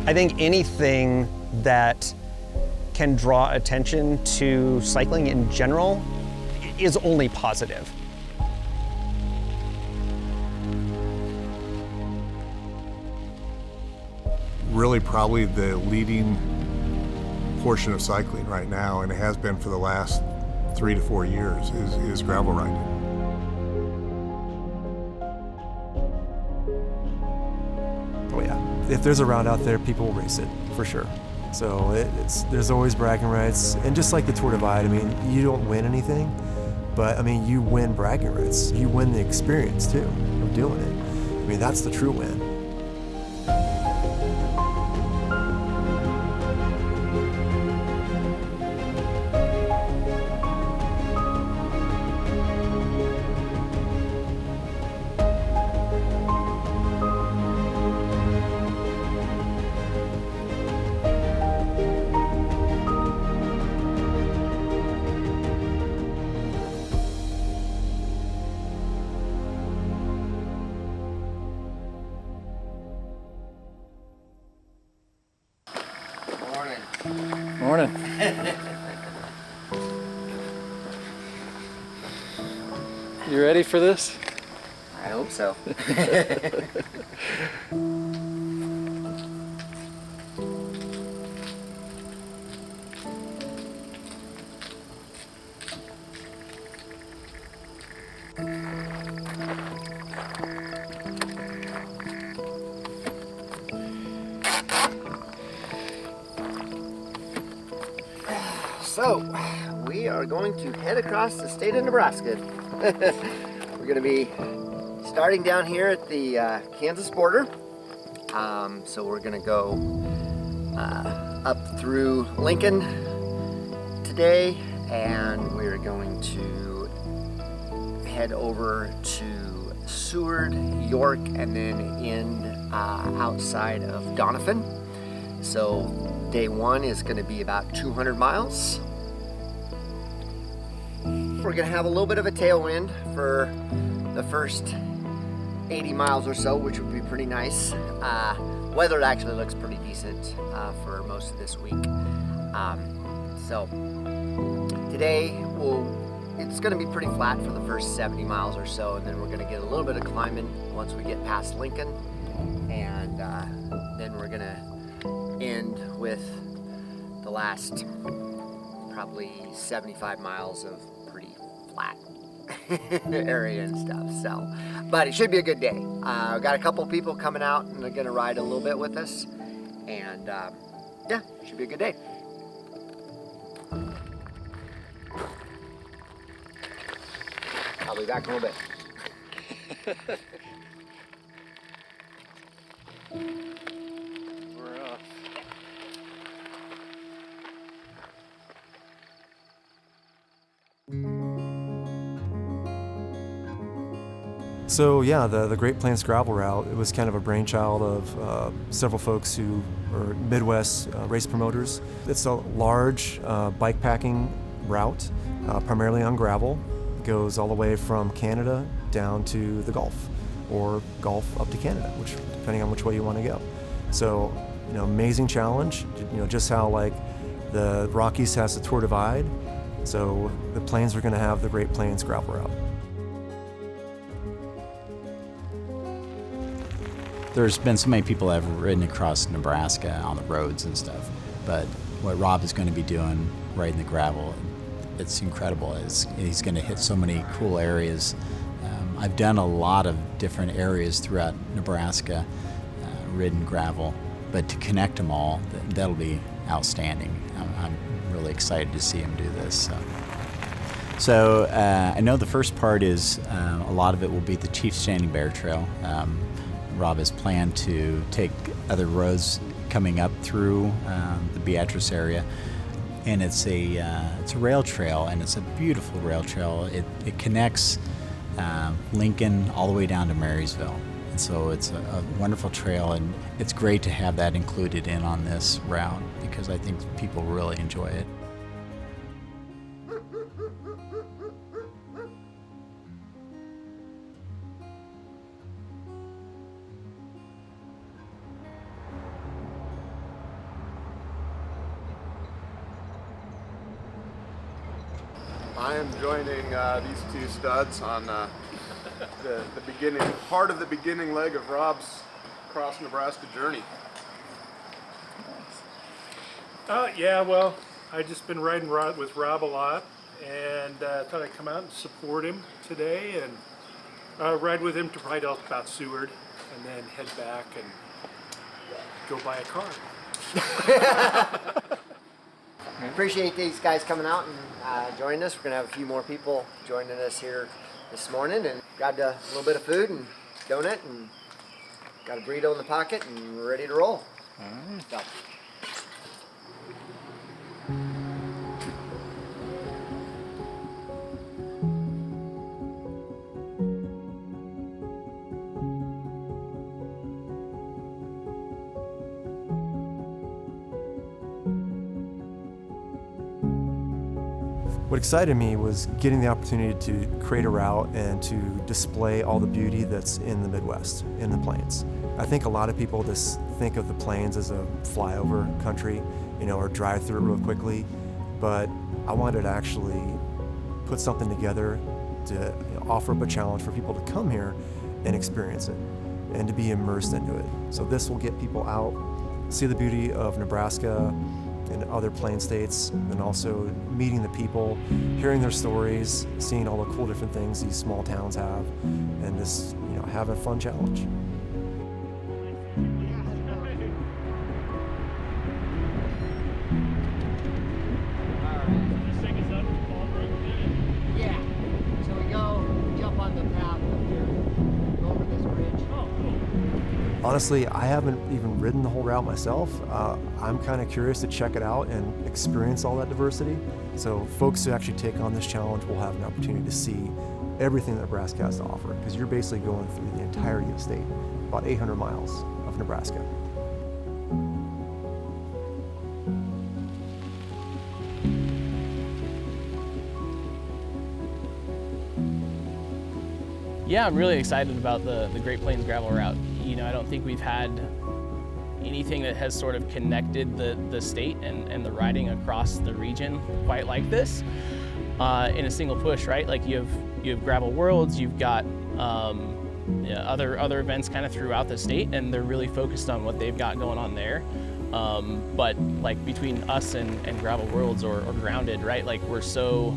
I think anything that can draw attention to cycling in general is only positive. Really probably the leading portion of cycling right now, and it has been for the last 3 to 4 years, is gravel riding. Oh yeah, if there's a route out there, people will race it, for sure. So there's always bragging rights, and just like the Tour Divide, I mean, you don't win anything, but I mean, you win bragging rights. You win the experience too of doing it. I mean, that's the true win. Morning. You ready for this? I hope so. So, we are going to head across the state of Nebraska. We're going to be starting down here at the Kansas border. So we're going to go up through Lincoln today, and we're going to head over to Seward, York, and then end outside of Doniphan. So day one is going to be about 200 miles. We're going to have a little bit of a tailwind for the first 80 miles or so, which would be pretty nice. Weather actually looks pretty decent for most of this week. So today it's going to be pretty flat for the first 70 miles or so, and then we're going to get a little bit of climbing once we get past Lincoln, and then we're going to end with the last probably 75 miles of pretty flat area and stuff. So, but it should be a good day. I've got a couple people coming out and they're gonna ride a little bit with us, and yeah, should be a good day. I'll be back in a little bit. We're off. So yeah, the Great Plains gravel route, it was kind of a brainchild of several folks who are Midwest race promoters. It's a large bikepacking route, primarily on gravel. It goes all the way from Canada down to the Gulf, or Gulf up to Canada, which depending on which way you want to go. So, amazing challenge. Just how like the Rockies has the Tour Divide, so the Plains are going to have the Great Plains gravel route. There's been so many people that have ridden across Nebraska on the roads and stuff, but what Rob is going to be doing right in the gravel, it's incredible. He's going to hit so many cool areas. I've done a lot of different areas throughout Nebraska, ridden gravel, but to connect them all, that'll be outstanding. I'm really excited to see him do this. So I know the first part is a lot of it will be the Chief Standing Bear Trail. Rob has planned to take other roads coming up through the Beatrice area, and it's a rail trail, and it's a beautiful rail trail. It connects Lincoln all the way down to Marysville, and so it's a wonderful trail, and it's great to have that included in on this route because I think people really enjoy it. I am joining these two studs on the beginning part of the beginning leg of Rob's cross Nebraska journey. Yeah, well, I've just been riding with Rob a lot, and thought I'd come out and support him today and ride with him to ride out about Seward, and then head back and go buy a car. Appreciate these guys coming out and joining us. We're gonna have a few more people joining us here this morning, and grabbed a little bit of food and donut, and got a burrito in the pocket, and we're ready to roll. So. What excited me was getting the opportunity to create a route and to display all the beauty that's in the Midwest, in the plains. I think a lot of people just think of the plains as a flyover country, or drive through it real quickly, but I wanted to actually put something together to offer up a challenge for people to come here and experience it and to be immersed into it. So this will get people out, see the beauty of Nebraska and other plain states, and also meeting the people, hearing their stories, seeing all the cool different things these small towns have, and just have a fun challenge. Yeah, so we jump on the path up here, go over this bridge. Honestly, I haven't even ridden the whole route myself. I'm kind of curious to check it out and experience all that diversity. So folks who actually take on this challenge will have an opportunity to see everything that Nebraska has to offer, because you're basically going through the entirety of the state, about 800 miles of Nebraska. Yeah, I'm really excited about the Great Plains gravel route. I don't think we've had anything that has sort of connected the state and the riding across the region quite like this in a single push, right? Like you have Gravel Worlds, you've got other events kind of throughout the state, and they're really focused on what they've got going on there. But like between us and Gravel Worlds or Grounded, right? Like we're so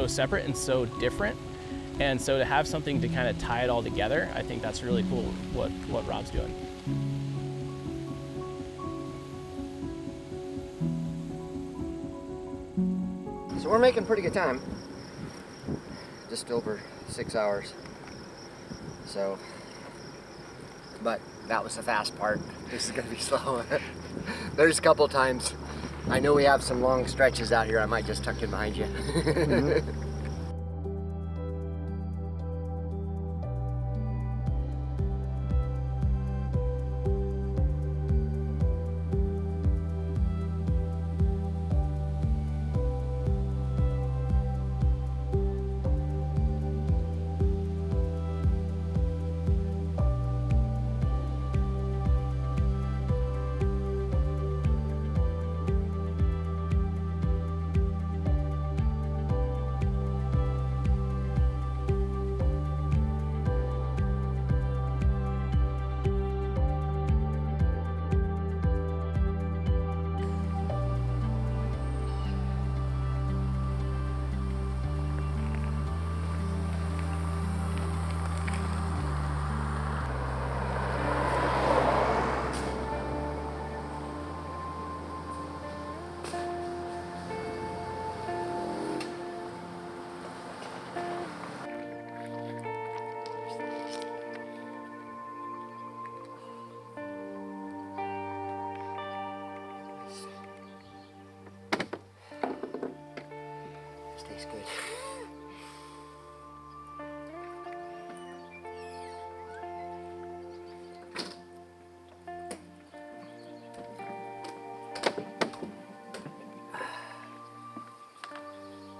separate and so different. And so to have something to kind of tie it all together, I think that's really cool what Rob's doing. So we're making pretty good time. Just over 6 hours. So, but that was the fast part. This is gonna be slow. There's a couple times. I know we have some long stretches out here. I might just tuck in behind you. Mm-hmm. Tastes good.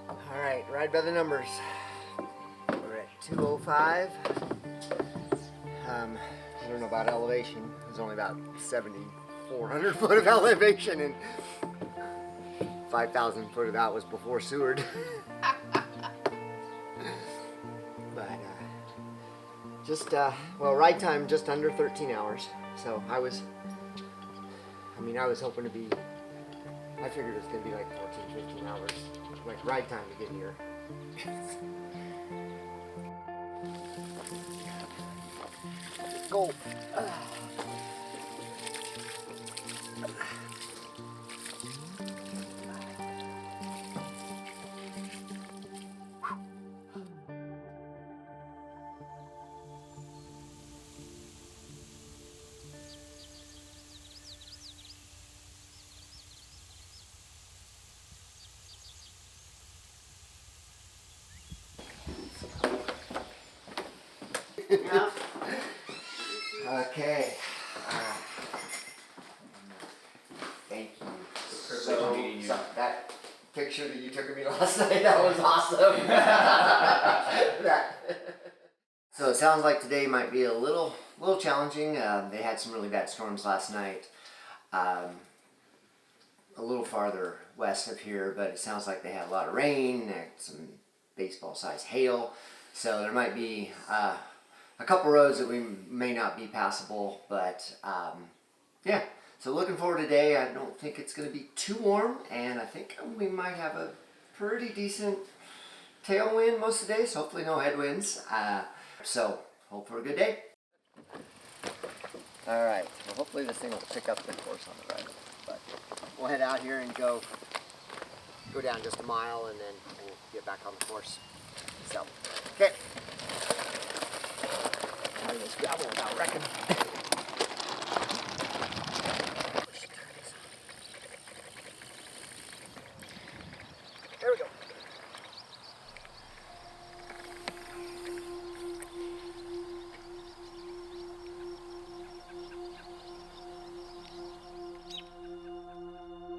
All right, ride by the numbers. We're at 205. I don't know about elevation. It's only about 7,400 foot of elevation, and 5,000 foot of that was before Seward. Just, well, ride time just under 13 hours. So I was hoping to be, I figured it was going to be like 14, 15 hours, like ride time to get here. Go. Okay. Thank you so much. That picture that you took of me last night, that was awesome. So it sounds like today might be a little challenging. They had some really bad storms last night. A little farther west of here, but it sounds like they had a lot of rain and some baseball-sized hail. So there might be a couple roads that we may not be passable, but yeah. So looking forward to today. I don't think it's going to be too warm, and I think we might have a pretty decent tailwind most of the day, so hopefully no headwinds. So hope for a good day. All right, well hopefully this thing will pick up the course on the right, but we'll head out here and go down just a mile, and then we'll get back on the course. So, okay. This gravel without wrecking.